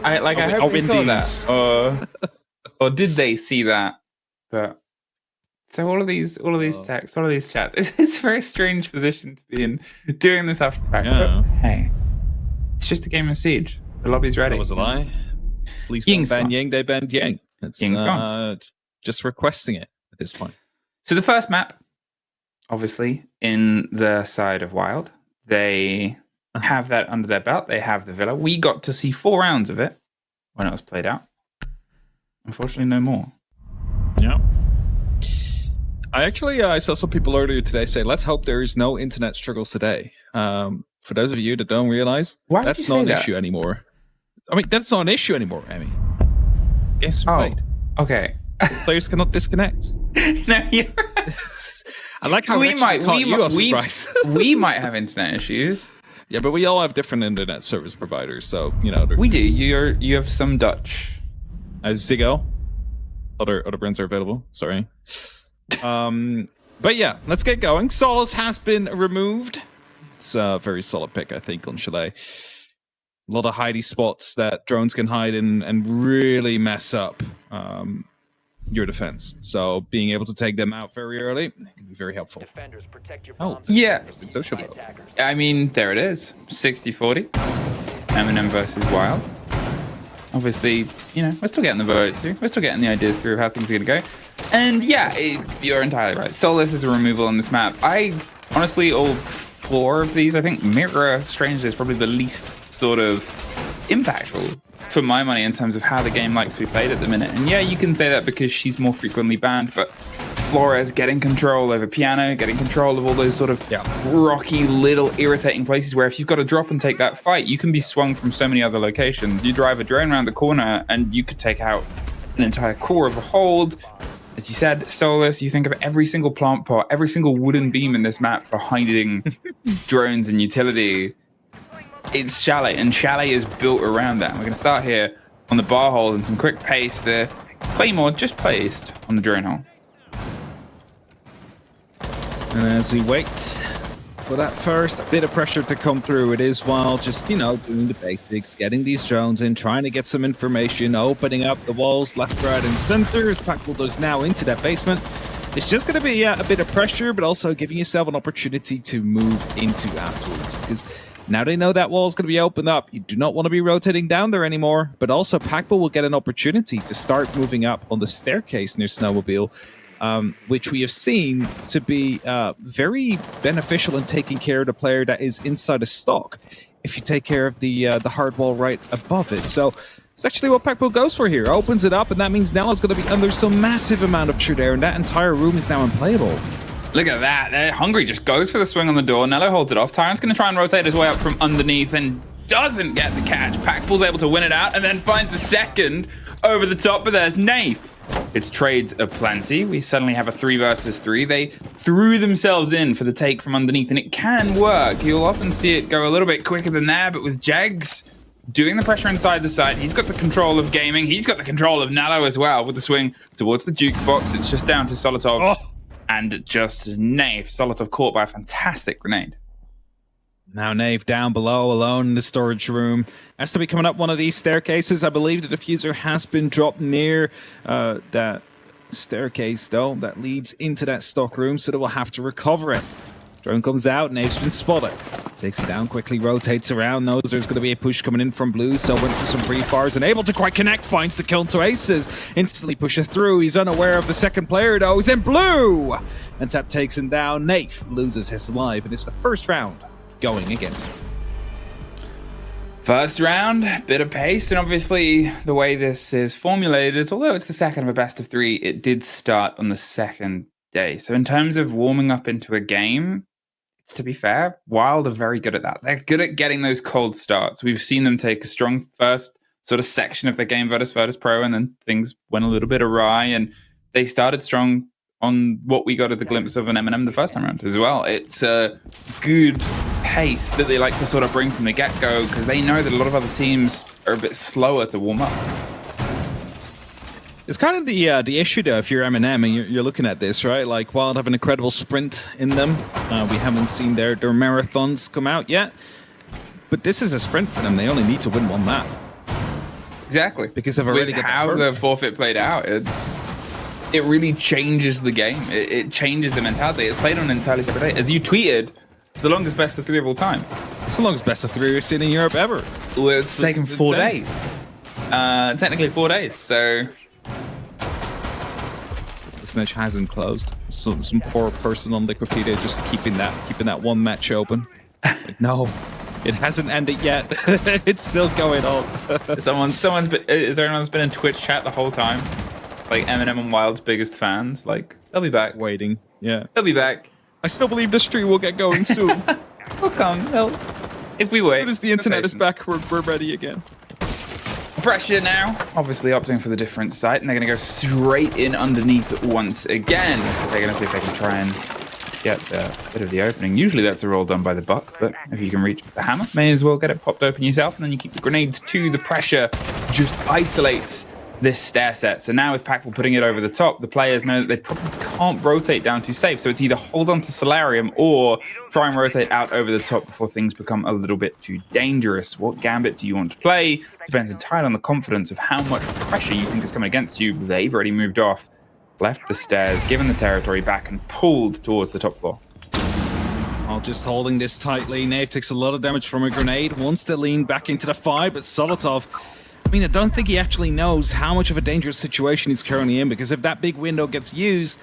I hope they saw that, or did they see that? But so all of these texts, all of these chats. It's a very strange position to be in doing this after the fact. Yeah. But hey, it's just a game of Siege. The lobby's ready. That was a lie. Please don't ban Ying. They banned Yang. It's just requesting it at this point. So the first map, obviously, in the side of WYLDE, they have that under their belt. They have the Villa. We got to see 4 rounds of it when it was played out. Unfortunately, no more. Yeah. I saw some people earlier today say, let's hope there is no internet struggles today. For those of you that don't realize, that's not an issue anymore. I mean, that's not an issue anymore, Emmy. Guess what? Okay. Players cannot disconnect. No, you're I like how we might have internet issues. Yeah, but we all have different internet service providers, so you know. We do. You have some Dutch. Ziggo. Other brands are available. Sorry. But yeah, let's get going. Solace has been removed. It's a very solid pick, I think, on Chalet. A lot of hidey spots that drones can hide in and really mess up your defense. So being able to take them out very early can be very helpful. Yeah. Social. I mean, there it is. 60-40. MNM versus WYLDE. Obviously, you know, we're still getting the votes through. We're still getting the ideas through of how things are going to go. And yeah, you're entirely right. Solace is a removal on this map. I honestly, all 4 of these, I think Mirror, strangely, is probably the least sort of impactful for my money in terms of how the game likes to be played at the minute. And yeah, you can say that because she's more frequently banned, but Flores getting control over Piano, getting control of all those sort of rocky, little irritating places where if you've got to drop and take that fight, you can be swung from so many other locations. You drive a drone around the corner and you could take out an entire core of a hold. As you said, Solace, you think of every single plant pot, every single wooden beam in this map for hiding drones and utility. It's Chalet, and Chalet is built around that. We're going to start here on the bar hold and some quick pace. The Claymore just placed on the drone hole. And as we wait for that first bit of pressure to come through, it is WYLDE just, you know, doing the basics, getting these drones in, trying to get some information, opening up the walls left, right, and center as Packbull does now into that basement. It's just going to be a bit of pressure, but also giving yourself an opportunity to move into afterwards, because now they know that wall is going to be opened up. You do not want to be rotating down there anymore, but also Packbull will get an opportunity to start moving up on the staircase near Snowmobile, which we have seen to be very beneficial in taking care of the player that is inside a stock if you take care of the hard wall right above it. So it's actually what Packbull goes for here. Opens it up, and that means Nello's going to be under some massive amount of true air, and that entire room is now unplayable. Look at that. Hungry just goes for the swing on the door. Nello holds it off. Tyrant's going to try and rotate his way up from underneath and doesn't get the catch. Packbull's able to win it out and then finds the second over the top, but there's Nafe. It's trades aplenty. We suddenly have a 3 versus 3. They threw themselves in for the take from underneath, and it can work. You'll often see it go a little bit quicker than that, but with Jags doing the pressure inside the side, he's got the control of gaming. He's got the control of Nalo as well with the swing towards the jukebox. It's just down to Solotov and just Nave. Solotov caught by a fantastic grenade. Now Nave down below, alone in the storage room. Has to be coming up one of these staircases. I believe the diffuser has been dropped near that staircase, though, that leads into that stock room, so they will have to recover it. Drone comes out, Nave's been spotted. Takes it down quickly, rotates around, knows there's going to be a push coming in from blue, so went for some pre-fires, and able to quite connect, finds the kill into Aces. Instantly pushes through, he's unaware of the second player, though. He's in blue! And Tap takes him down. Nave loses his life, and it's the first round going against him. First round, bit of pace, and obviously the way this is formulated is, although it's the second of a best of 3, it did start on the second day. So in terms of warming up into a game, to be fair, WYLDE are very good at that. They're good at getting those cold starts. We've seen them take a strong first sort of section of the game, Virtus Pro, and then things went a little bit awry, and they started strong on what we got at the glimpse of an MNM the first time around as well. It's a good pace that they like to sort of bring from the get-go, because they know that a lot of other teams are a bit slower to warm up. It's kind of the issue, though, if you're MNM and you're looking at this, right? Like, WYLDE have an incredible sprint in them. We haven't seen their marathons come out yet. But this is a sprint for them. They only need to win one map. Exactly. Because they've already With got how that the first. forfeit played out, it really changes the game. It changes the mentality. It's played on an entirely separate day. As you tweeted, it's the longest best of 3 of all time. It's the longest best of 3 we've seen in Europe ever. Well, it's taken 4 insane. days. Technically 4 days. So This match hasn't closed. Some poor person on Liquipedia just keeping that one match open. Like, no, it hasn't ended yet. It's still going on. someone's been. Is there anyone that's been in Twitch chat the whole time? Like MNM and WYLDE's biggest fans. Like they'll be back. Waiting. Yeah. They'll be back. I still believe the stream will get going soon. We'll come. If we wait. As soon as the internet is back, we're ready again. Pressure now. Obviously opting for the different site, and they're going to go straight in underneath once again. They're going to see if they can try and get a bit of the opening. Usually that's a roll done by the Buck, but if you can reach the hammer, may as well get it popped open yourself, and then you keep the grenades to the pressure. Just isolates this stair set. So now with Packball putting it over the top, the players know that they probably can't rotate down too safe. So it's either hold on to Solarium or try and rotate out over the top before things become a little bit too dangerous. What gambit do you want to play? Depends entirely on the confidence of how much pressure you think is coming against you. They've already moved off, left the stairs, given the territory back, and pulled towards the top floor. Oh, just holding this tightly. Nave takes a lot of damage from a grenade. Wants to lean back into the fight, but Solotov, I mean, I don't think he actually knows how much of a dangerous situation he's currently in, because if that big window gets used,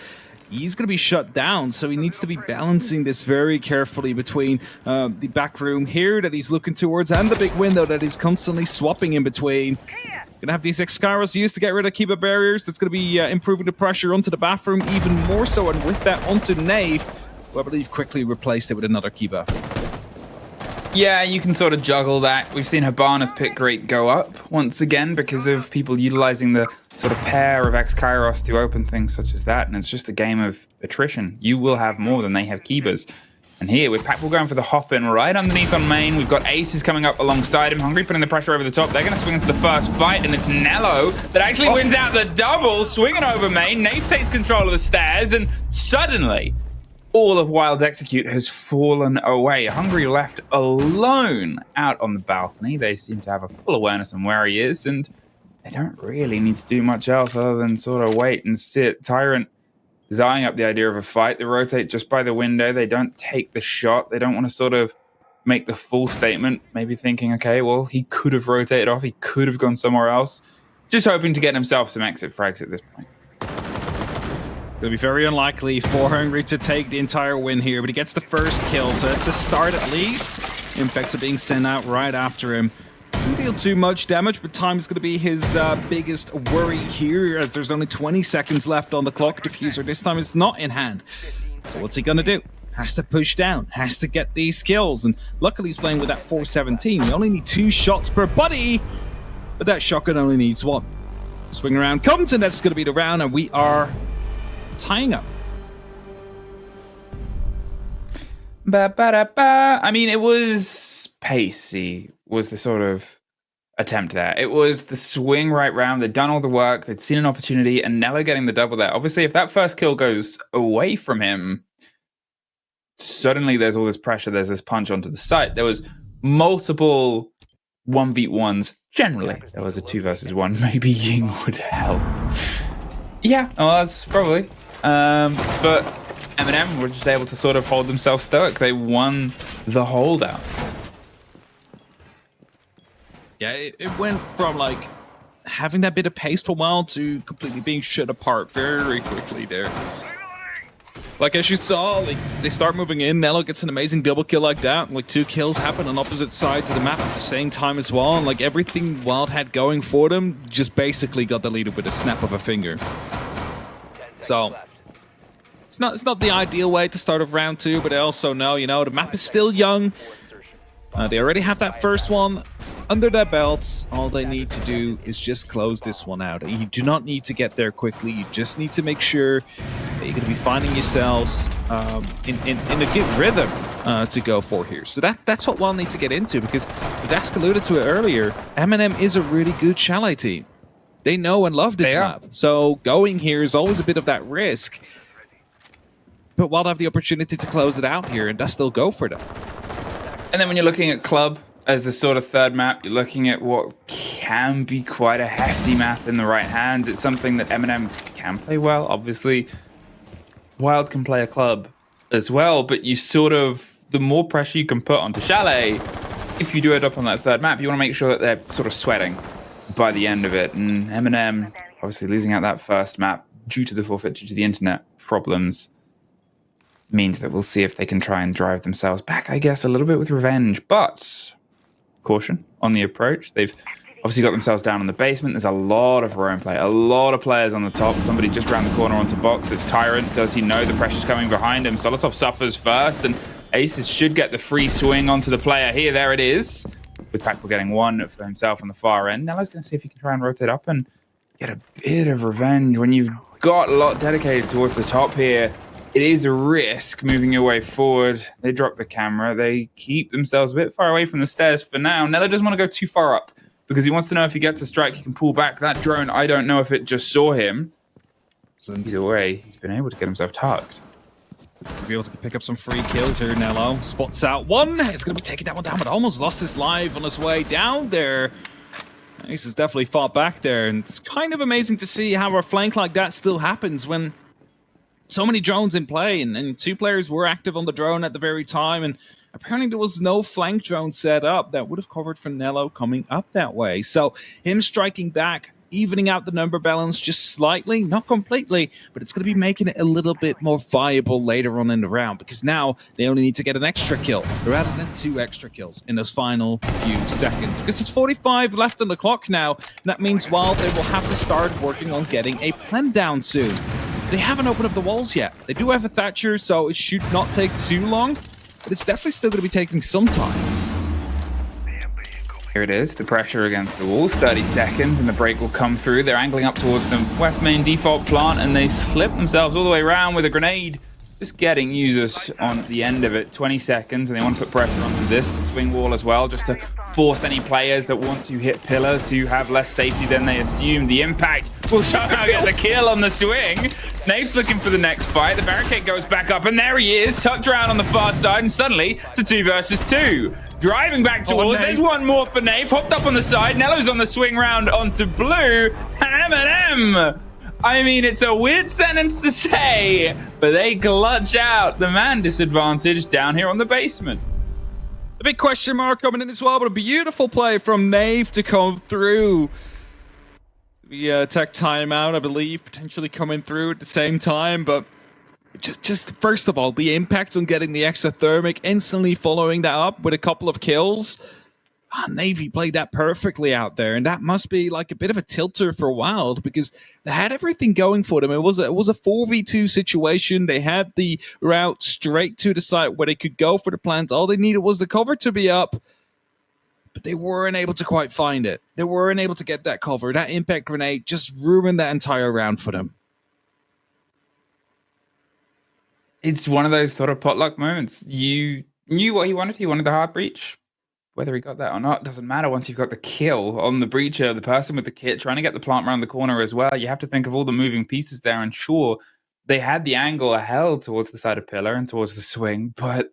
he's going to be shut down. So he needs to be balancing this very carefully between the back room here that he's looking towards and the big window that he's constantly swapping in between. Gonna have these X-Kairos used to get rid of Kiba barriers. That's gonna be improving the pressure onto the bathroom even more so, and with that onto Nave, who I believe quickly replaced it with another Kiba. Yeah, you can sort of juggle that. We've seen Hibana's pick rate go up once again because of people utilizing the sort of pair of X-Kairos to open things such as that, and it's just a game of attrition. You will have more than they have Kibas. And here, with Packball going for the hop-in right underneath on main, we've got Aces coming up alongside him. Hungry putting the pressure over the top. They're going to swing into the first fight, and it's Nello that actually wins out the double, swinging over main. Nate takes control of the stairs, and suddenly, all of WYLDE's execute has fallen away. Hungry left alone out on the balcony. They seem to have a full awareness on where he is, and they don't really need to do much else other than sort of wait and sit. Tyrant is eyeing up the idea of a fight. They rotate just by the window. They don't take the shot. They don't want to sort of make the full statement, maybe thinking, okay, well, he could have rotated off. He could have gone somewhere else. Just hoping to get himself some exit frags at this point. It'll be very unlikely for Hungry to take the entire win here, but he gets the first kill, so it's a start at least. Impacts are being sent out right after him. Doesn't deal too much damage, but time is going to be his biggest worry here, as there's only 20 seconds left on the clock. Diffuser this time is not in hand. So what's he going to do? Has to push down, has to get these kills, and luckily he's playing with that 417. We only need 2 shots per buddy, but that shotgun only needs 1. Swing around comes, and that's going to be the round, and we are tying up. I mean, it was pacey, was the sort of attempt there. It was the swing right round. They'd done all the work. They'd seen an opportunity, and Nello getting the double there. Obviously, if that first kill goes away from him, suddenly there's all this pressure. There's this punch onto the site. There was multiple 1v1s. Generally, there was a 2 versus 1. Maybe Ying would help. Yeah, well, that's probably. But MNM were just able to sort of hold themselves stoic. They won the holdout. Yeah, it went from like having that bit of pace for a while to completely being shut apart very quickly there. Like as you saw, like they start moving in. Nello gets an amazing double kill like that. And, like 2 kills happen on opposite sides of the map at the same time as well. And like everything WYLDE had going for them just basically got deleted with a snap of a finger. So it's not the ideal way to start off round 2, but I also know, you know, the map is still young. They already have that first one under their belts. All they need to do is just close this one out. You do not need to get there quickly. You just need to make sure that you're going to be finding yourselves in a good rhythm to go for here. So that's what WYLDE need to get into, because Dask alluded to it earlier. MNM is a really good Chalet team. They know and love this map. So going here is always a bit of that risk. But WYLDE have the opportunity to close it out here, and they'll still go for them. And then when you're looking at Club, as the sort of third map, you're looking at what can be quite a hefty map in the right hands. It's something that MNM can play well. Obviously, Wild can play a club as well, but you sort of, the more pressure you can put onto Chalet, if you do end up on that third map, you want to make sure that they're sort of sweating by the end of it. And MNM, obviously losing out that first map due to the forfeit, due to the internet problems, means that we'll see if they can try and drive themselves back, I guess, a little bit with revenge. But caution on the approach. They've obviously got themselves down in the basement. There's a lot of roam play, a lot of players on the top. Somebody just around the corner onto box. It's Tyrant. Does he know the pressure's coming behind him? Solotov suffers first, and Aces should get the free swing onto the player here. There it is. With Packle getting one for himself on the far end. Nello's going to see if he can try and rotate up and get a bit of revenge. When you've got a lot dedicated towards the top here, it is a risk moving your way forward. They drop the camera. They keep themselves a bit far away from the stairs for now. Nello doesn't want to go too far up because he wants to know if he gets a strike, he can pull back. That drone, I don't know if it just saw him. So either way, he's been able to get himself tucked. Be able to pick up some free kills here. Nello spots out one. It's going to be taking that one down, but almost lost his life on his way down there. Ace has definitely fought back there, and it's kind of amazing to see how a flank like that still happens when so many drones in play, and two players were active on the drone at the very time, and apparently there was no flank drone set up that would have covered for Nello coming up that way. So him striking back, evening out the number balance just slightly, not completely, but it's going to be making it a little bit more viable later on in the round, because now they only need to get an extra kill rather than 2 extra kills in those final few seconds, because it's 45 left on the clock now, and that means WYLDE they will have to start working on getting a plant down soon. They haven't opened up the walls yet. They do have a Thatcher, so it should not take too long, but it's definitely still going to be taking some time. Here it is, the pressure against the wall, 30 seconds, and the break will come through. They're angling up towards the west main default plant, and they slip themselves all the way around with a grenade. Just getting users on the end of it, 20 seconds, and they want to put pressure onto this swing wall as well, just to force any players that want to hit pillar to have less safety than they assume. The impact will somehow get the kill on the swing. Nave's looking for the next fight. The barricade goes back up, and there he is, tucked around on the far side, and suddenly it's a 2 versus 2. Driving back towards, there's one more for Nave, hopped up on the side. Nello's on the swing round onto blue, and MNM. I mean, it's a weird sentence to say, but they clutch out the man disadvantage down here on the basement. A big question mark coming in as well, but a beautiful play from Nave to come through. The tech timeout, I believe, potentially coming through at the same time, but just first of all, the impact on getting the extra thermic, instantly following that up with a couple of kills. Navy played that perfectly out there, and that must be like a bit of a tilter for WYLDE, because they had everything going for them. It was a 4v2 situation. They had the route straight to the site where they could go for the plant. All they needed was the cover to be up, but they weren't able to quite find it. They weren't able to get that cover. That impact grenade just ruined that entire round for them. It's one of those sort of potluck moments. You knew what he wanted. He wanted the hard breach. Whether he got that or not doesn't matter once you've got the kill on the breacher, the person with the kit trying to get the plant around the corner as well. You have to think of all the moving pieces there, and sure, they had the angle held towards the side of pillar and towards the swing, but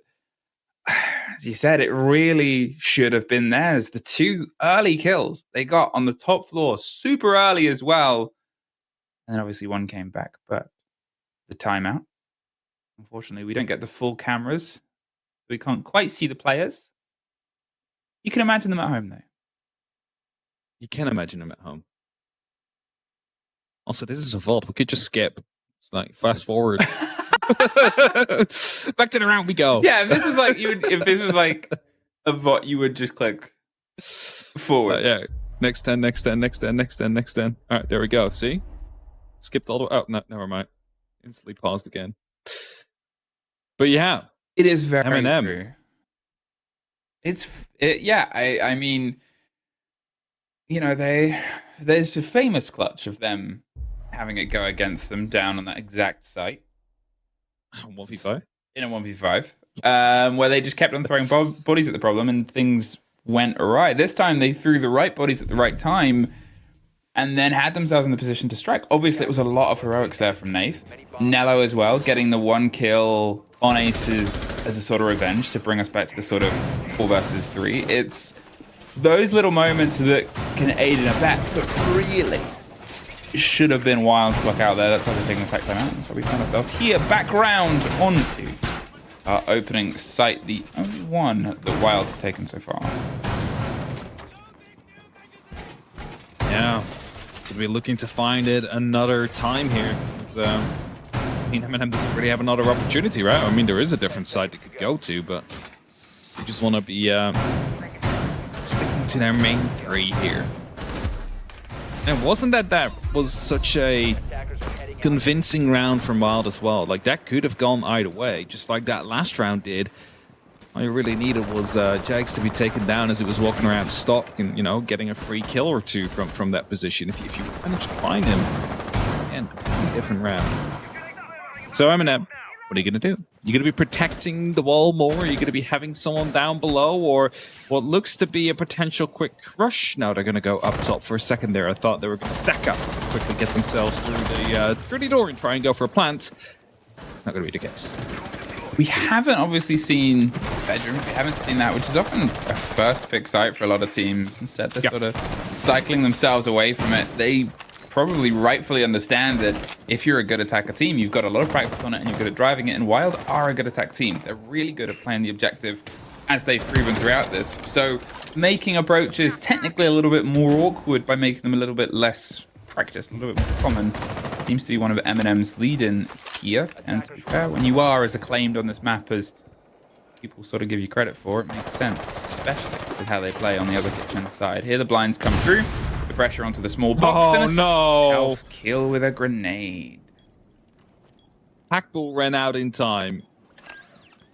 as you said, it really should have been theirs. The 2 early kills they got on the top floor super early as well, and then obviously one came back, but the timeout. Unfortunately, we don't get the full cameras, so we can't quite see the players. You can imagine them at home, though. You can imagine them at home. Also, this is a vault. We could just skip. It's like fast forward. Back to the round we go. Yeah, if this was like if this was like a vault, you would just click forward. Yeah. Next 10, next 10, next 10, next 10, next 10. All right, there we go. See? Skipped all the way. Oh, no, never mind. Instantly paused again. But yeah. It is very MNM. true. I mean, you know, there's a famous clutch of them having it go against them down on that exact site. 1v5? In a 1v5. Where they just kept on throwing bodies at the problem and things went awry. This time they threw the right bodies at the right time and then had themselves in the position to strike. Obviously, it was a lot of heroics there from Nave. Nello as well, getting the 1 kill on aces as a sort of revenge to bring us back to the sort of 4 versus 3. It's those little moments that can aid and abet, but really should have been WYLDE's luck out there. That's why they're taking the tech time out. That's why we find ourselves here. Background onto our opening site, the only one that WYLDE have taken so far. Yeah, we'll be looking to find it another time here. I mean, MNM doesn't really have another opportunity, right? I mean, there is a different site they could go to, but they just want to be sticking to their main 3 here. And wasn't that was such a convincing round from WYLDE as well? Like, that could have gone either way, just like that last round did. All you really needed was Jags to be taken down as he was walking around stock and, you know, getting a free kill or 2 from that position. If you managed to find him, again, completely different round. So MNM, what are you going to do? You're going to be protecting the wall more? Are you going to be having someone down below? Or what looks to be a potential quick rush? Now they're going to go up top for a second there. I thought they were going to stack up, quickly get themselves through the door and try and go for a plant. It's not going to be the case. We haven't obviously seen bedrooms. We haven't seen that, which is often a first pick site for a lot of teams. Instead, they're sort of cycling themselves away from it. They probably rightfully understand that if you're a good attacker team, you've got a lot of practice on it and you're good at driving it, and WYLDE are a good attack team. They're really good at playing the objective, as they've proven throughout this. So making approaches technically a little bit more awkward by making them a little bit less practiced, a little bit more common, seems to be one of MNM's lead in here. And to be fair, when you are as acclaimed on this map as people sort of give you credit for, it makes sense, especially with how they play on the other kitchen side. Here the blinds come through. The pressure onto the small box and a self-kill with a grenade. Hackball ran out in time.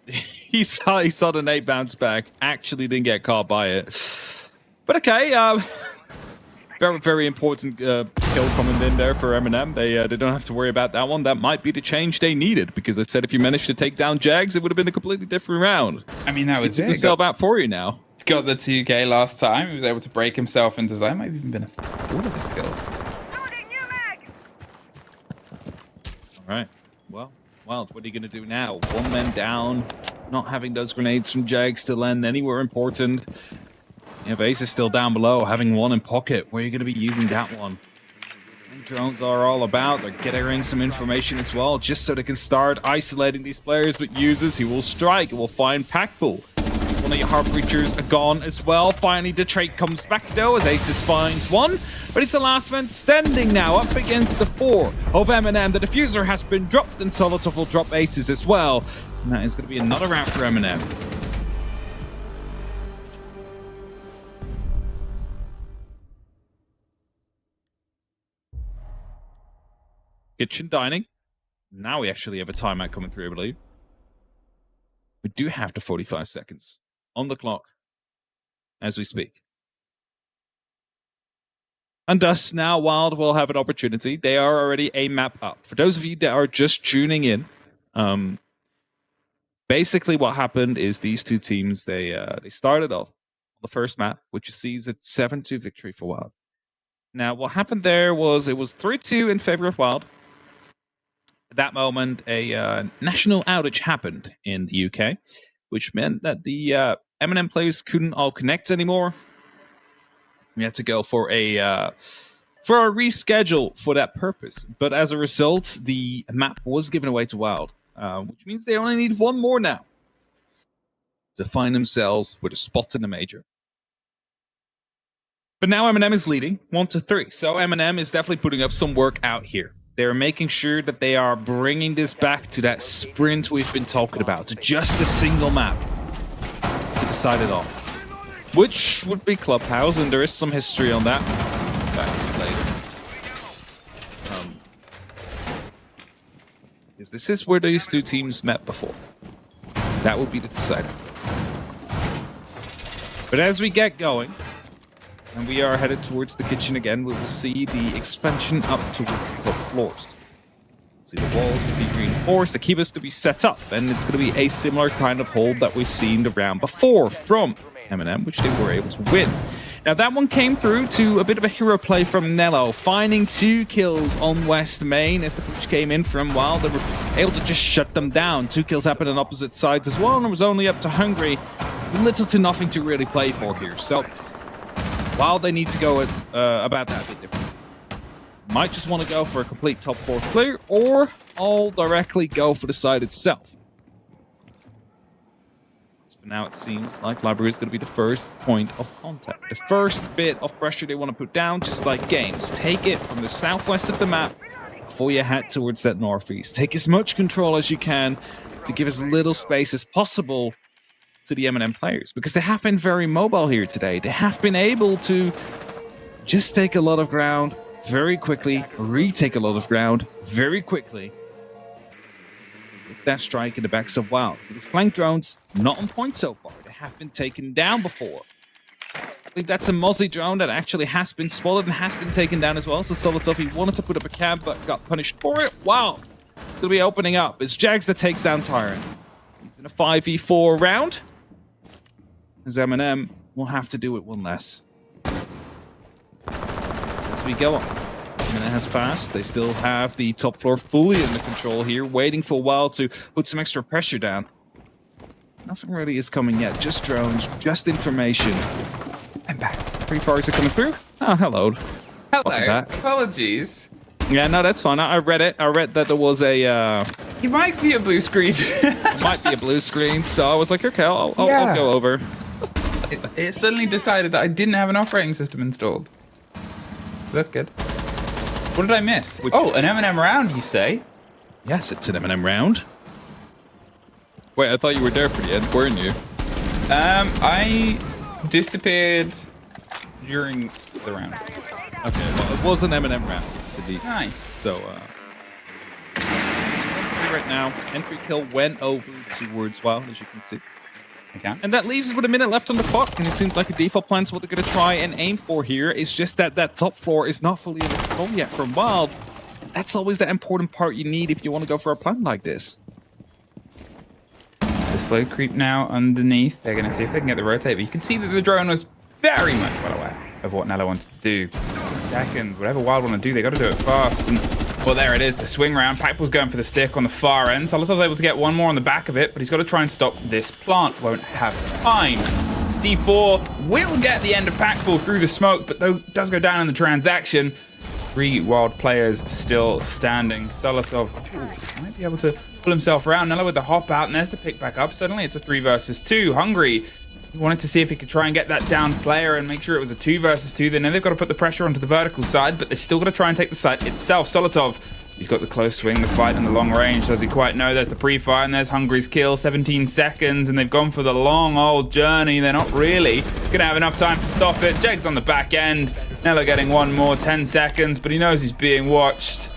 he saw the nade bounce back. Actually didn't get caught by it. But okay, very, very important kill coming in there for MNM. They don't have to worry about that one. That might be the change they needed, because they said if you managed to take down Jags, it would have been a completely different round. I mean, that was it. It's himself out for you now. Got the 2K last time. He was able to break himself into zone. Might have even been all of his kills. All right. Well, what are you going to do now? 1 man down. Not having those grenades from Jags to land anywhere important. Yeah, Ace is still down below, having 1 in pocket. Where are you going to be using that one? And drones are all about. They're gathering some information as well, just so they can start isolating these players. But uses, he will strike. He will find Packpool. One of your heart breachers are gone as well. Finally, the trait comes back though as Aces finds 1. But he's the last man standing now up against the 4 of MNM. The diffuser has been dropped and Solotov will drop Aces as well. And that is going to be another round for MNM. Kitchen dining. Now we actually have a timeout coming through, I believe. We do have the 45 seconds on the clock as we speak. And thus now WYLDE will have an opportunity. They are already a map up. For those of you that are just tuning in, basically what happened is these two teams, they started off the first map, which sees a 7-2 victory for WYLDE. Now what happened there was it was 3-2 in favor of WYLDE. At that moment, a national outage happened in the UK, which meant that the MNM players couldn't all connect anymore. We had to go for a reschedule for that purpose. But as a result, the map was given away to WYLDE, which means they only need 1 more now to find themselves with a spot in the major. But now MNM is leading 1-3, so MNM is definitely putting up some work out here. They're making sure that they are bringing this back to that sprint we've been talking about, to just a single map to decide it all. Which would be Clubhouse, and there is some history on that. Back later. Because this is where these two teams met before. That would be the decider. But as we get going, and we are headed towards the kitchen again, we will see the expansion up towards the top floors. See the walls to be reinforced, the keepers to be set up, and it's going to be a similar kind of hold that we've seen the round before from MNM, which they were able to win. Now that one came through to a bit of a hero play from Nello, finding 2 kills on West Main as the push came in from WYLDE. They were able to just shut them down. 2 kills happened on opposite sides as well, and it was only up to Hungry. Little to nothing to really play for here. So WYLDE, they need to go about that a bit different. Might just want to go for a complete top 4 clear, or all directly go for the side itself. Now it seems like Library is going to be the first point of contact. The first bit of pressure they want to put down, just like games. Take it from the southwest of the map before you head towards that northeast. Take as much control as you can to give as little space as possible to the MNM players, because they have been very mobile here today. They have been able to just take a lot of ground very quickly, retake a lot of ground very quickly. That strike in the backs of WYLDE. The flank drones not on point so far. They have been taken down before. I believe that's a Mozzie drone that actually has been spotted and has been taken down as well. So Solotov, he wanted to put up a cab but got punished for it. Wow. It'll be opening up. It's Jags that takes down Tyrant. He's in a 5v4 round. As MNM will have to do it one less. As we go on. A minute has passed. They still have the top floor fully under control here, waiting for WYLDE to put some extra pressure down. Nothing really is coming yet. Just drones, just information. I'm back. Free fires are coming through. Oh, hello. Hello. Apologies. Yeah, no, that's fine. I read it. I read that there was a... It might be a blue screen. It might be a blue screen, so I was like, okay, I'll go over. It suddenly decided that I didn't have an operating system installed. So that's good. What did I miss? Oh, an MNM round, you say? Yes, it's an MNM round. Wait, I thought you were there for the end, weren't you? I disappeared during the round. Okay, well, it was an MNM round. Nice. So, right now, entry kill went over towards WYLDE, as you can see. Okay. And that leaves us with a minute left on the clock, and it seems like a default plan. So what they're going to try and aim for here is just that top floor is not fully under control yet from WYLDE. That's always the important part you need if you want to go for a plan like this. The slow creep now underneath. They're going to see if they can get the rotate, but you can see that the drone was very much well aware of what Nello wanted to do. Seconds, whatever WYLDE want to do, they got to do it fast. And well, there it is, the swing round. Packball's going for the stick on the far end. Solotov's able to get one more on the back of it, but he's got to try and stop this plant. Won't have time. C4 will get the end of Packball through the smoke, but though does go down in the transaction. 3 WYLDE players still standing. Solotov might be able to pull himself around. Nello with the hop out, and there's the pick back up. Suddenly it's a 3 versus 2. Hungry. He wanted to see if he could try and get that down player and make sure it was a 2 versus 2. They know they've got to put the pressure onto the vertical side, but they've still got to try and take the site itself. Solotov, he's got the close swing, the fight, and the long range. Does he quite know? There's the pre-fire, and there's Hungry's kill. 17 seconds, and they've gone for the long old journey. They're not really going to have enough time to stop it. Jeg's on the back end. Nello getting one more, 10 seconds, but he knows he's being watched.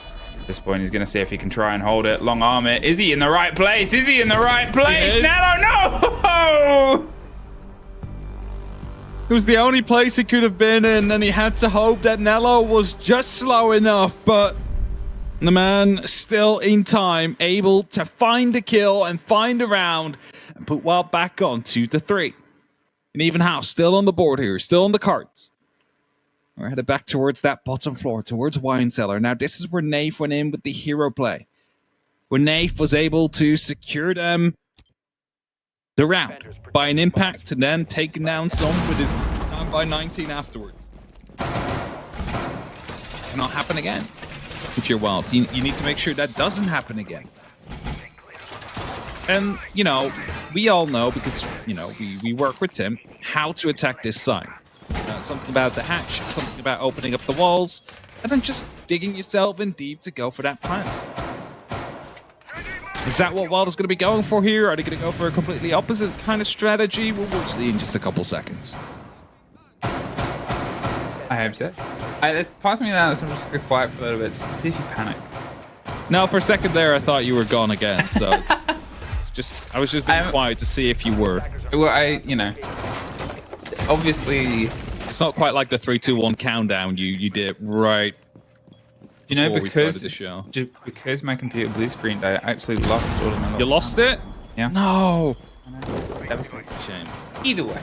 At this point, he's going to see if he can try and hold it. Long arm it. Is he in the right place? Is he in the right place? Nello, no! It was the only place he could have been in, and he had to hope that Nello was just slow enough, but the man still in time, able to find the kill and find a round and put WYLDE back on 2-3. An even house still on the board here, still on the cards. We're headed back towards that bottom floor, towards Wine Cellar. Now, this is where Naif went in with the hero play, where Naif was able to secure them the round by an impact and then taking down some with his 9x19 afterwards. Cannot happen again if you're WYLDE. You need to make sure that doesn't happen again. And, you know, we all know, because, you know, we work with Tim, how to attack this side. Something about the hatch, something about opening up the walls, and then just digging yourself in deep to go for that plant. Is that what WYLDE is going to be going for here? Are they going to go for a completely opposite kind of strategy? We'll see in just a couple seconds. I hope so. There's parts of me now, so I'm just going to go quiet for a little bit, just to see if you panic. No, for a second there, I thought you were gone again, so it's just, I was just being quiet to see if you were. Well, you know, obviously... It's not quite like the 3, 2, 1 countdown you did right. You know, because the show. Because my computer blue screened, I actually lost all of my. You lost it? Yeah. No. That was a shame. Either way,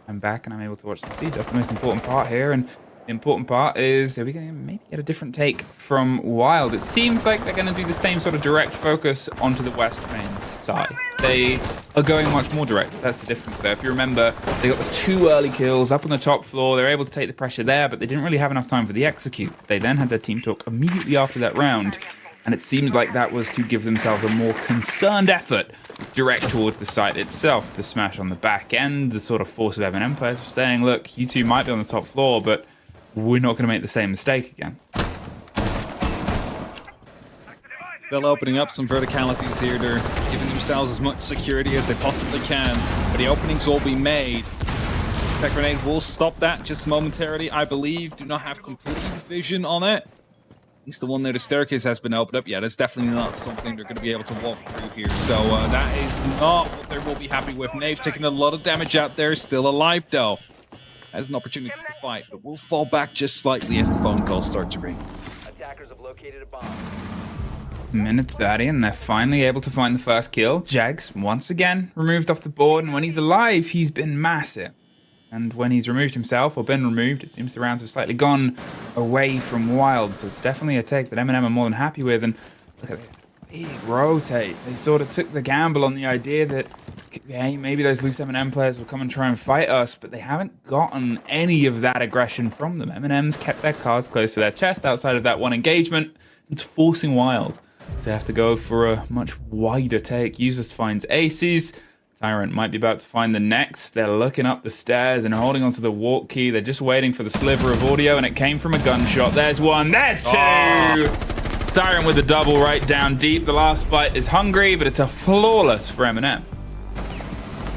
I'm back and I'm able to watch them see. That's the most important part here. And the important part is, are we going to maybe get a different take from WYLDE? It seems like they're going to do the same sort of direct focus onto the West main side. They are going much more direct. That's the difference there. If you remember, they got the 2 early kills up on the top floor. They were able to take the pressure there, but they didn't really have enough time for the execute. They then had their team talk immediately after that round. And it seems like that was to give themselves a more concerned effort direct towards the site itself. The smash on the back end, the sort of force of MNM players saying, look, you two might be on the top floor, but we're not going to make the same mistake again. Still opening up some verticalities here. They're giving themselves as much security as they possibly can, but the openings will be made. Tech grenade will stop that just momentarily, I believe. Do not have complete vision on it. At least the one there, the staircase has been opened up. Yeah, that's definitely not something they're going to be able to walk through here. So that is not what they will be happy with. Knave taking a lot of damage out there, still alive though. Has an opportunity to fight, but will fall back just slightly as the phone calls start to ring. Attackers have located a bomb. Minute 30, and they're finally able to find the first kill. Jags, once again, removed off the board, and when he's alive, he's been massive. And when he's removed himself, or been removed, it seems the rounds have slightly gone away from WYLDE, so it's definitely a take that MNM are more than happy with, and look at this big rotate. They sort of took the gamble on the idea that, hey, maybe those loose MNM players will come and try and fight us, but they haven't gotten any of that aggression from them. MNM's kept their cards close to their chest outside of that one engagement. It's forcing WYLDE to have to go for a much wider take. Users finds aces. Tyrant might be about to find the next. They're looking up the stairs and holding onto the walk key. They're just waiting for the sliver of audio, and it came from a gunshot. There's one. There's two. Oh. Tyrant with the double right down deep. The last fight is hungry, but it's a flawless for MNM.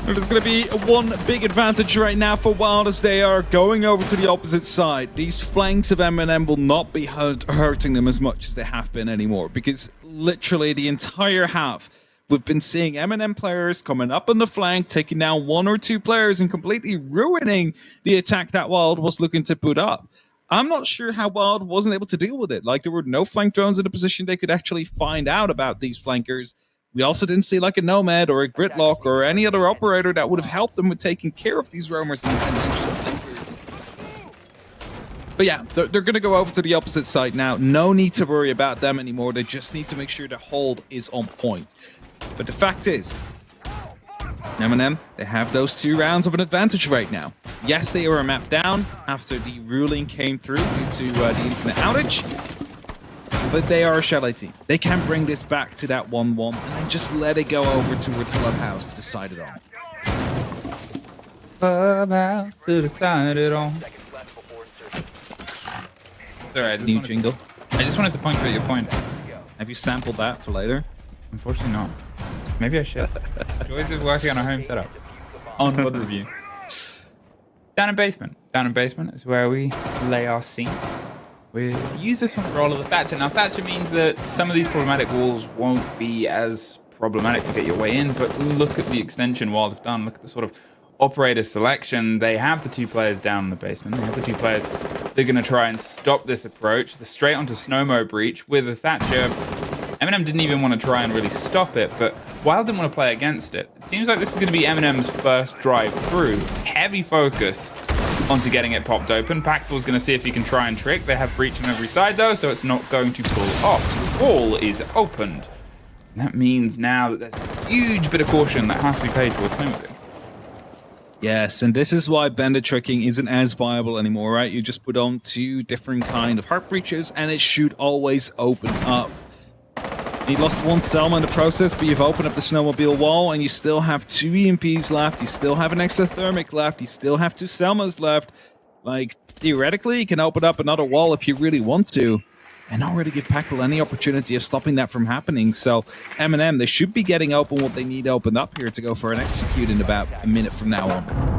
There's going to be one big advantage right now for WYLDE as they are going over to the opposite side. These flanks of MNM will not be hurting them as much as they have been anymore, because literally the entire half we've been seeing MNM players coming up on the flank, taking down 1 or 2 players and completely ruining the attack that WYLDE was looking to put up. I'm not sure how WYLDE wasn't able to deal with it. Like, there were no flank drones in a position they could actually find out about these flankers. We also didn't see like a Nomad or a Gridlock or any other operator that would have helped them with taking care of these roamers and flankers. But yeah, they're going to go over to the opposite side now. No need to worry about them anymore. They just need to make sure the hold is on point. But the fact is, MNM, they have those 2 rounds of an advantage right now. Yes, they were mapped down after the ruling came through due to the internet outage. But they are a Chalet team. They can bring this back to that 1-1 and then just let it go over towards Clubhouse to decide it on. Clubhouse to decide it all. Sorry, New jingle. I just wanted to point out your point. Have you sampled that for later? Unfortunately not. Maybe I should. Joys of working on a home setup. On pod review. Down in basement. Down in basement is where we lay our scene. We use this on the role of a Thatcher. Now, Thatcher means that some of these problematic walls won't be as problematic to get your way in, but look at the extension WYLDE have done. Look at the sort of operator selection. They have the 2 players down in the basement. They have the 2 players. They're going to try and stop this approach. They're straight onto Snowmo Breach with a Thatcher. MNM didn't even want to try and really stop it, but WYLDE didn't want to play against it. It seems like this is going to be MNM's first drive through. Heavy focus onto getting it popped open. Pactful's going to see if he can try and trick. They have breach on every side though, so it's not going to pull off. The wall is opened. And that means now that there's a huge bit of caution that has to be paid towards Snowmobile. Yes, and this is why bandit tricking isn't as viable anymore, right? You just put on 2 different kind of heart breaches and it should always open up. You lost 1 Selma in the process, but you've opened up the snowmobile wall and you still have 2 EMPs left. You still have an exothermic left. You still have 2 Selmas left. Like, theoretically, you can open up another wall if you really want to and not really give Pactful any opportunity of stopping that from happening. So, MNM, they should be getting open what they need opened up here to go for an execute in about a minute from now on.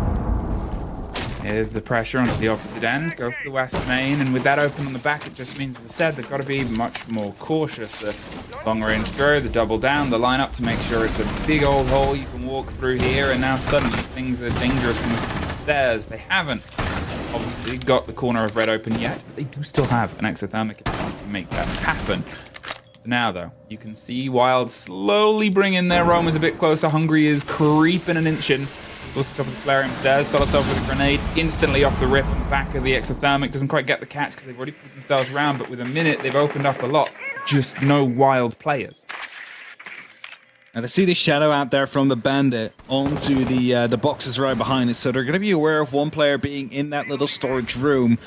Here's the pressure onto the opposite end, go for the west main, and with that open on the back, it just means, as I said, they've got to be much more cautious. The long-range throw, the double down, the line up to make sure it's a big old hole you can walk through here, and now suddenly things are dangerous from the stairs. They haven't obviously got the corner of red open yet, but they do still have an exothermic to make that happen. Now, though, you can see WYLDE slowly bring in their roamers a bit closer. Hungry is creeping and inching. Goes to the top of the flare stairs. Solotov with a grenade instantly off the rip on the back of the exothermic. Doesn't quite get the catch because they've already put themselves around, but with a minute, they've opened up a lot. Just no wild players. And I see the shadow out there from the bandit onto the boxes right behind it, so they're going to be aware of one player being in that little storage room.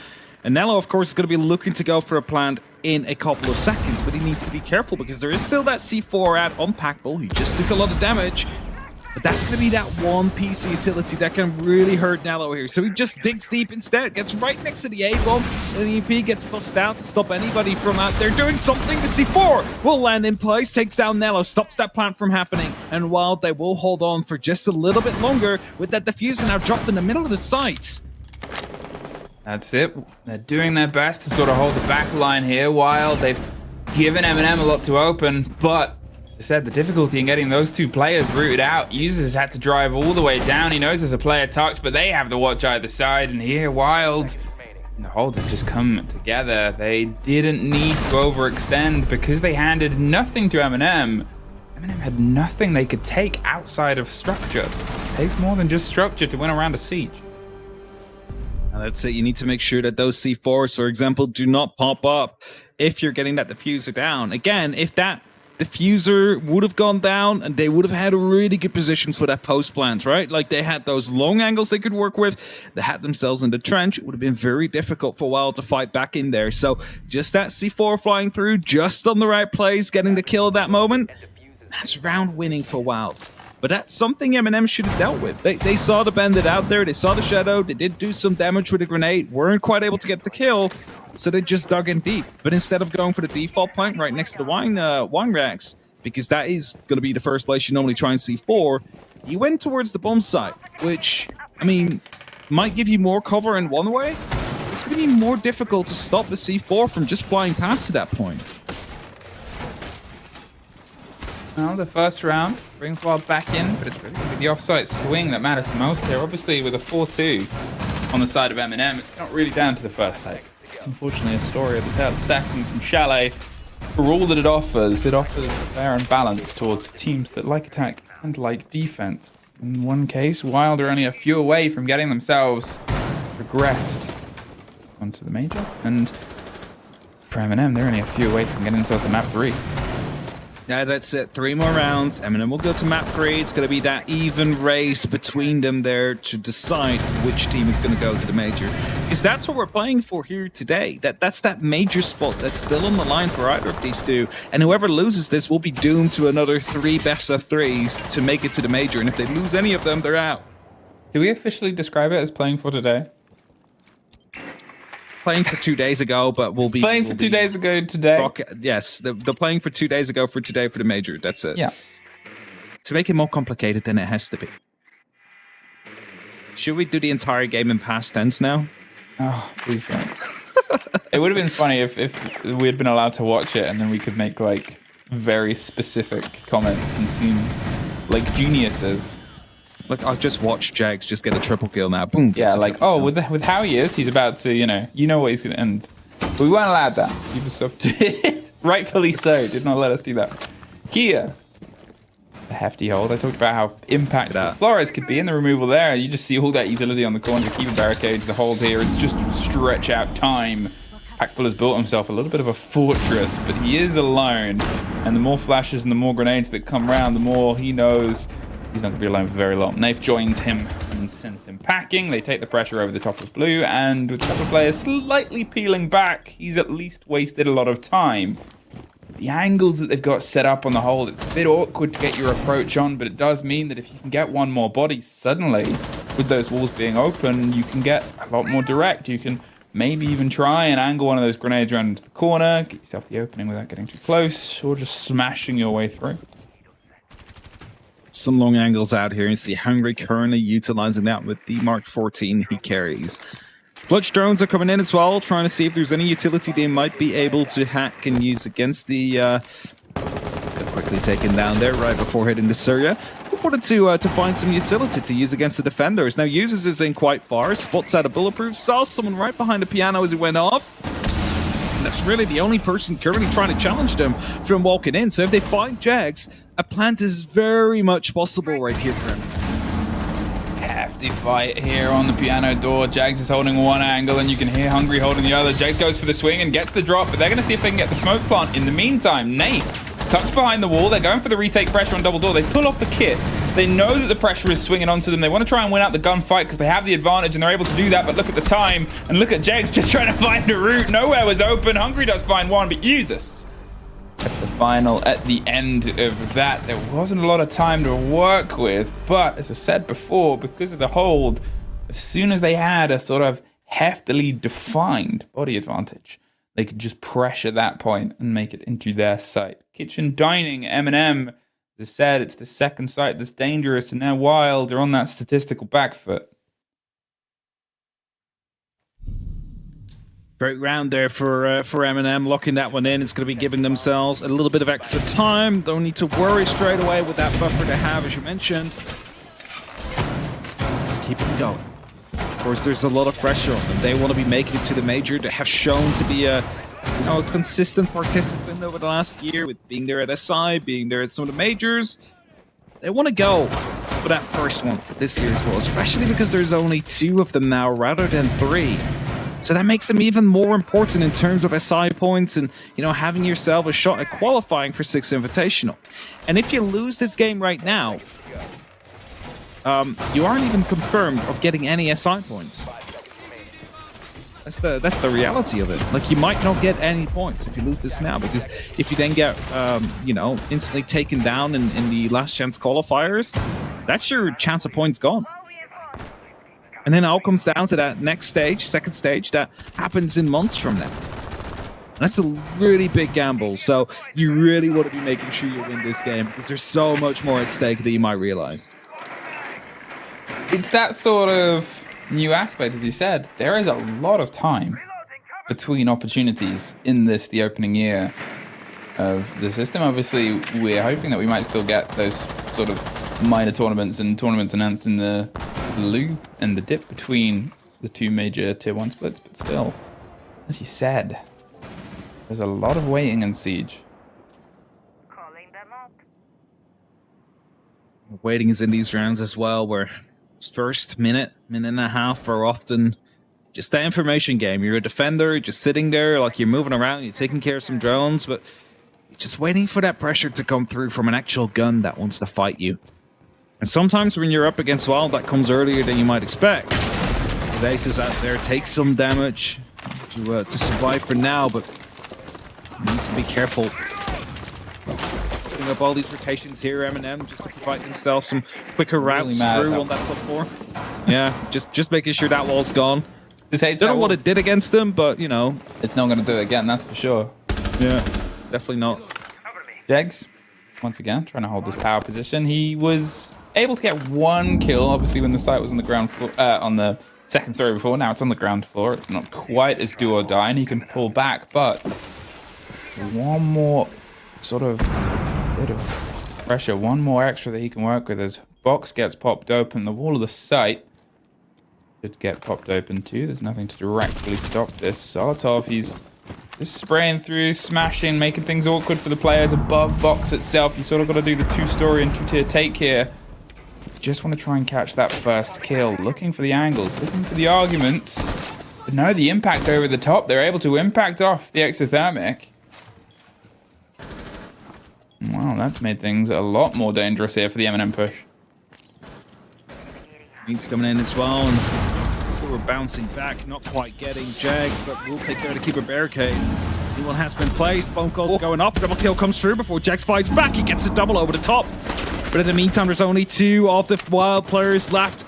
And Nello, of course, is going to be looking to go for a plant in a couple of seconds, but he needs to be careful because there is still that C4 at Unpackable. He just took a lot of damage, but that's going to be that one piece of utility that can really hurt Nello here. So he just digs deep instead, gets right next to the A-bomb, and the EP gets tossed out to stop anybody from out there doing something. The C4 will land in place, takes down Nello, stops that plant from happening, and WYLDE will hold on for just a little bit longer with that diffuser now dropped in the middle of the site. That's it. They're doing their best to sort of hold the back line here. WYLDE, they've given MNM a lot to open, but as I said, the difficulty in getting those two players rooted out. Users had to drive all the way down. He knows there's a player tucked, but they have the watch either side. And here, WYLDE, and the hold has just come together. They didn't need to overextend because they handed nothing to MNM. MNM had nothing they could take outside of structure. It takes more than just structure to win around a siege. And that's it. You need to make sure that those C4s, for example, do not pop up if you're getting that diffuser down. Again, if that diffuser would have gone down and they would have had a really good position for that post plant, right? Like they had those long angles they could work with. They had themselves in the trench. It would have been very difficult for WYLDE to fight back in there. So just that C4 flying through, just on the right place, getting the kill at that moment. That's round winning for WYLDE. But that's something MNM should have dealt with. They saw the bandit out there. They saw the shadow. They did do some damage with a grenade. Weren't quite able to get the kill. So they just dug in deep. But instead of going for the default plant right next to the wine racks, because that is going to be the first place you normally try and C4, he went towards the bomb site, which, I mean, might give you more cover in one way. It's going to be more difficult to stop the C4 from just flying past to that point. Well, the first round brings WYLDE back in, but it's really going to be the offsite swing that matters the most here. Obviously, with a 4-2 on the side of MNM, it's not really down to the first take. It's unfortunately a story of the tale of seconds, and Chalet, for all that it offers fair and balance towards teams that like attack and like defense. In one case, WYLDE are only a few away from getting themselves regressed onto the major, and for MNM, they're only a few away from getting themselves to map 3. Yeah, that's it. 3 more rounds. MNM will go to map 3. It's going to be that even race between them there to decide which team is going to go to the major. Because that's what we're playing for here today. That's that major spot that's still on the line for either of these two. And whoever loses this will be doomed to another 3 best of 3s to make it to the major. And if they lose any of them, they're out. Do we officially describe it as playing for today? Playing for 2 days ago, but we'll be playing for 2 days ago today. Yes, they're playing for 2 days ago for today for the major. That's it. Yeah. To make it more complicated than it has to be. Should we do the entire game in past tense now? Oh, please don't. It would have been funny if we had been allowed to watch it and then we could make like very specific comments and seem like geniuses. Like, I've just watched Jags just get a triple kill now. Boom. Yeah, like, oh, with how he is, he's about to, you know what he's going to end. But we weren't allowed that. Ubisoft, rightfully so, did not let us do that. Kia, the hefty hold. I talked about how impactful Flores could be in the removal there. You just see all that utility on the corner. Kiva barricades the hold here. It's just stretch out time. Hackbull has built himself a little bit of a fortress, but he is alone. And the more flashes and the more grenades that come around, the more he knows he's not going to be alone for very long. Nafe joins him and sends him packing. They take the pressure over the top of blue, and with a couple of players slightly peeling back, he's at least wasted a lot of time. The angles that they've got set up on the hold, it's a bit awkward to get your approach on, but it does mean that if you can get one more body suddenly, with those walls being open, you can get a lot more direct. You can maybe even try and angle one of those grenades around into the corner, get yourself the opening without getting too close, or just smashing your way through. Some long angles out here. You see Hungry currently utilizing that with the Mark 14 he carries. Clutch drones are coming in as well, trying to see if there's any utility they might be able to hack and use against the... quickly taken down there right before heading to Syria. We wanted to find some utility to use against the defenders. Now Users is in quite far, spots out a bulletproof, saw someone right behind the piano as he went off. And that's really the only person currently trying to challenge them from walking in. So if they find Jags, a plant is very much possible right here for him. hefty fight here on the piano door. Jags is holding one angle, and you can hear Hungry holding the other. Jags goes for the swing and gets the drop, but they're going to see if they can get the smoke plant. In the meantime, Nate tucks behind the wall. They're going for the retake pressure on double door. They pull off the kit. They know that the pressure is swinging onto them. They want to try and win out the gunfight because they have the advantage, and they're able to do that. But look at the time, and look at Jags just trying to find a route. Nowhere was open. Hungry does find one, but uses. That's the final at the end of that. There wasn't a lot of time to work with, but as I said before, because of the hold, as soon as they had a sort of heftily defined body advantage, they could just pressure that point and make it into their site. Kitchen Dining, MNM, as I said, it's the second site that's dangerous, and now Wild are on that statistical back foot. Great round there for MNM, locking that one in. It's going to be giving themselves a little bit of extra time. Don't need to worry straight away with that buffer they have, as you mentioned. Just keep it going. Of course, there's a lot of pressure on them. They want to be making it to the major. They have shown to be a consistent participant over the last year with being there at SI, being there at some of the majors. They want to go for that first one this year as well, especially because there's only 2 of them now rather than 3. So that makes them even more important in terms of SI points and, having yourself a shot at qualifying for 6 Invitational. And if you lose this game right now, you aren't even confirmed of getting any SI points. That's the reality of it. Like, you might not get any points if you lose this now, because if you then get, instantly taken down in the last chance qualifiers, that's your chance of points gone. And then it all comes down to that next stage, second stage, that happens in months from now. And that's a really big gamble. So you really want to be making sure you win this game, because there's so much more at stake than you might realize. It's that sort of new aspect, as you said. There is a lot of time between opportunities in the opening year of the system. Obviously, we're hoping that we might still get those sort of minor tournaments and tournaments announced in the loop and the dip between the 2 major tier 1 splits, but still, as you said, there's a lot of waiting in Siege. Waiting is in these rounds as well, where first minute and a half are often just that information game. You're a defender, you're just sitting there, like you're moving around, you're taking care of some drones, but you're just waiting for that pressure to come through from an actual gun that wants to fight you. And sometimes when you're up against WYLDE, that comes earlier than you might expect. The aces out there take some damage to survive for now, but needs to be careful. Putting up all these rotations here, MNM, just to provide themselves some quicker routes through on that top 4. Yeah, just making sure that wall's gone. Don't know what it did against them, but, it's not going to do it again, that's for sure. Yeah, definitely not. Jags, once again, trying to hold this power position. He was able to get 1 kill, obviously, when the site was on the ground floor, on the second story before. Now it's on the ground floor. It's not quite as do or die, and he can pull back, but one more sort of bit of pressure, one more extra that he can work with as box gets popped open. The wall of the site should get popped open too. There's nothing to directly stop this. Solotov, he's just spraying through, smashing, making things awkward for the players above box itself. You sort of got to do the 2-story and 2-tier take here. Just want to try and catch that first kill. Looking for the angles, looking for the arguments. But no, the impact over the top. They're able to impact off the exothermic. Wow, that's made things a lot more dangerous here for the MNM push. Meats coming in as well, and we're bouncing back, not quite getting Jags, but we'll take care to keep a barricade. New one has been placed, phone calls are going off, double kill comes through before Jags fights back, he gets a double over the top. But in the meantime, there's only 2 of the WYLDE players left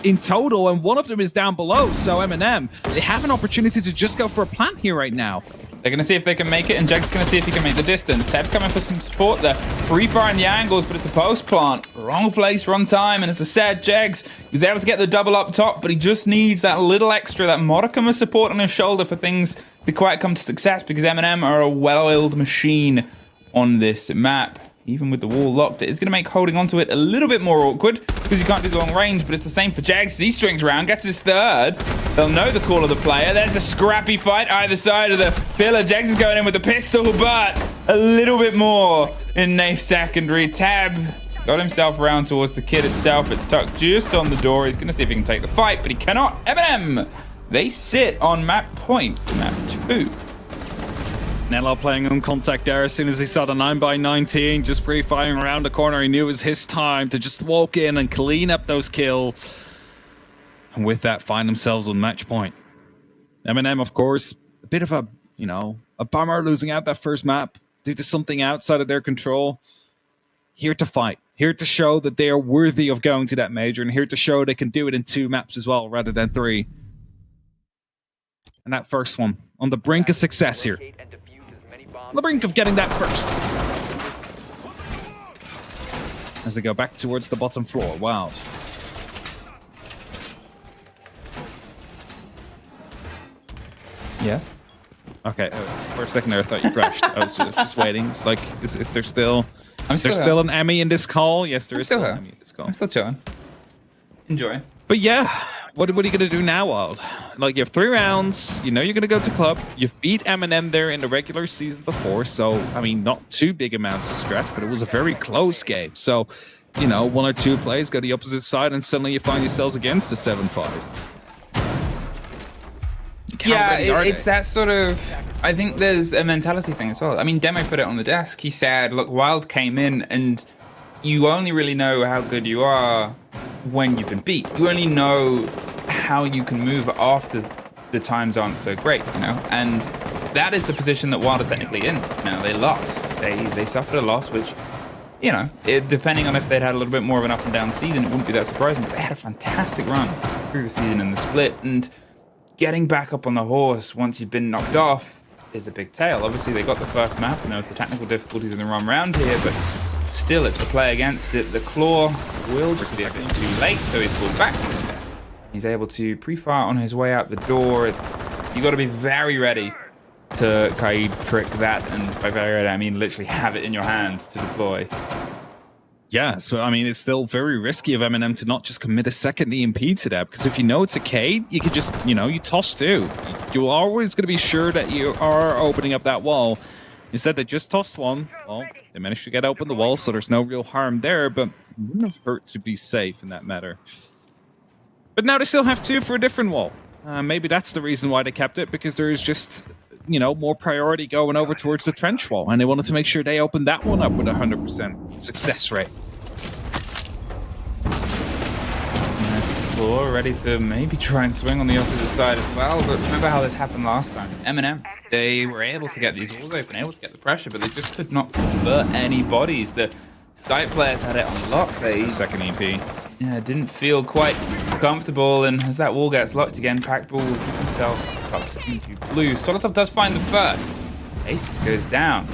in total, and one of them is down below, so MNM, they have an opportunity to just go for a plant here right now. They're going to see if they can make it, and Jags going to see if he can make the distance. Teb's coming for some support there. Refiring the angles, but it's a post plant. Wrong place, wrong time, and as I said, Jags was able to get the double up top, but he just needs that little extra, that modicum of support on his shoulder for things to quite come to success, because MNM are a well-oiled machine on this map. Even with the wall locked, it is going to make holding onto it a little bit more awkward because you can't do the long range, but it's the same for Jags. He strings around, gets his 3rd. They'll know the call of the player. There's a scrappy fight either side of the pillar. Jags is going in with the pistol, but a little bit more in Nafe secondary. Tab Got himself around towards the kid itself. It's tucked just on the door. He's going to see if he can take the fight, but he cannot. MNM, they sit on map point for map 2. Nello playing on contact there as soon as he saw the 9x19, just pre-firing around the corner. He knew it was his time to just walk in and clean up those kills. And with that, find themselves on match point. MNM, of course, a bit of a, a bummer losing out that first map due to something outside of their control. Here to fight, here to show that they are worthy of going to that major, and here to show they can do it in 2 maps as well rather than 3. And that first one, on the brink of success here. On the brink of getting that first. As they go back towards the bottom floor. Wild. Yes. Okay, for a second there I thought you crashed. I was just waiting. It's like, is there still... There's still an Emmy in this call? Yes, there is still an Emmy in this call. I'm still chilling. Enjoy. But yeah, what are you going to do now, Wild? Like, you have 3 rounds. You know you're going to go to club. You've beat MNM there in the regular season before. So, I mean, not too big amounts of stress, but it was a very close game. So, 1 or 2 plays go the opposite side, and suddenly you find yourselves against the 7-5. Yeah, it's that sort of... I think there's a mentality thing as well. I mean, Demo put it on the desk. He said, look, Wild came in, and you only really know how good you are when you've been beat. You only know how you can move after the times aren't so great, And that is the position that Wild are technically in. They lost. They suffered a loss, which, depending on if they'd had a little bit more of an up and down season, it wouldn't be that surprising. But they had a fantastic run through the season in the split, and getting back up on the horse once you've been knocked off is a big tale. Obviously, they got the first map, and there was the technical difficulties in the run round here, but still, it's the play against it. The claw will just be a bit too late, so he's pulled back. He's able to pre-fire on his way out the door. You got to be very ready to Kaid trick that, and by very ready, I mean literally have it in your hand to deploy. Yeah, so I mean, it's still very risky of MNM to not just commit a second EMP to that, because if you know it's a Kaid, you could just, you toss 2. You're always going to be sure that you are opening up that wall. Instead, they just tossed 1. Well, they managed to get open the wall, so there's no real harm there, but it wouldn't have hurt to be safe in that matter. But now they still have 2 for a different wall. Maybe that's the reason why they kept it, because there is just... more priority going over towards the trench wall, and they wanted to make sure they opened that one up with 100% success rate. Explore, ready to maybe try and swing on the opposite side as well, but remember how this happened last time. MNM, they were able to get these walls open, able to get the pressure, but they just could not convert any bodies. The site players had it on lock. Second EP. Yeah, didn't feel quite comfortable, and as that wall gets locked again, Packball will keep himself tucked into blue. Solotov does find the first. Aces goes down.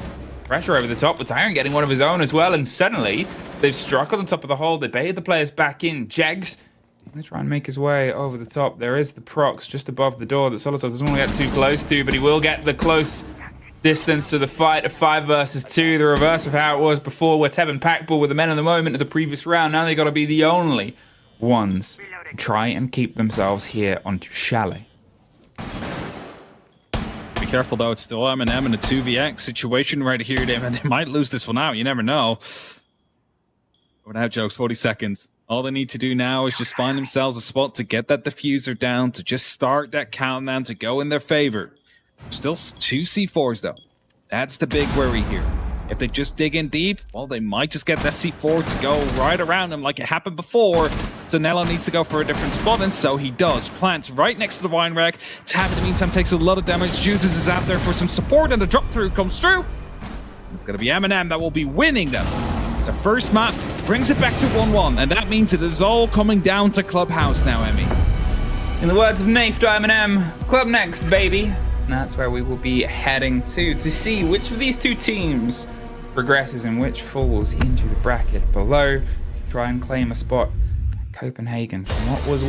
Pressure over the top, but Tyrant getting one of his own as well, and suddenly they've struck on the top of the hole. They baited the players back in. Jegs, he's going to try and make his way over the top. There is the procs just above the door that Solotov doesn't want to get too close to, but he will get the close distance to the fight of 5 versus 2, the reverse of how it was before, where Teb and Packball were the men of the moment of the previous round. Now they got to be the only ones to try and keep themselves here onto Chalet. Be careful though, it's still MNM in a 2vx situation right here. They might lose this one out, you never know. Without jokes, 40 seconds. All they need to do now is just find themselves a spot to get that diffuser down, to just start that countdown to go in their favor. Still 2 C4s though. That's the big worry here. If they just dig in deep, well, they might just get that C4 to go right around them like it happened before. So Nello needs to go for a different spot, and so he does. Plants right next to the wine rack. Tab in the meantime takes a lot of damage. Juices is out there for some support, and the drop through comes through. It's going to be MNM that will be winning them. The first map brings it back to 1-1, and that means it is all coming down to Clubhouse now, Emmy. In the words of Nafe to M&M, Club next, baby. And that's where we will be heading to see which of these 2 teams progresses and which falls into the bracket below to try and claim a spot at Copenhagen from what was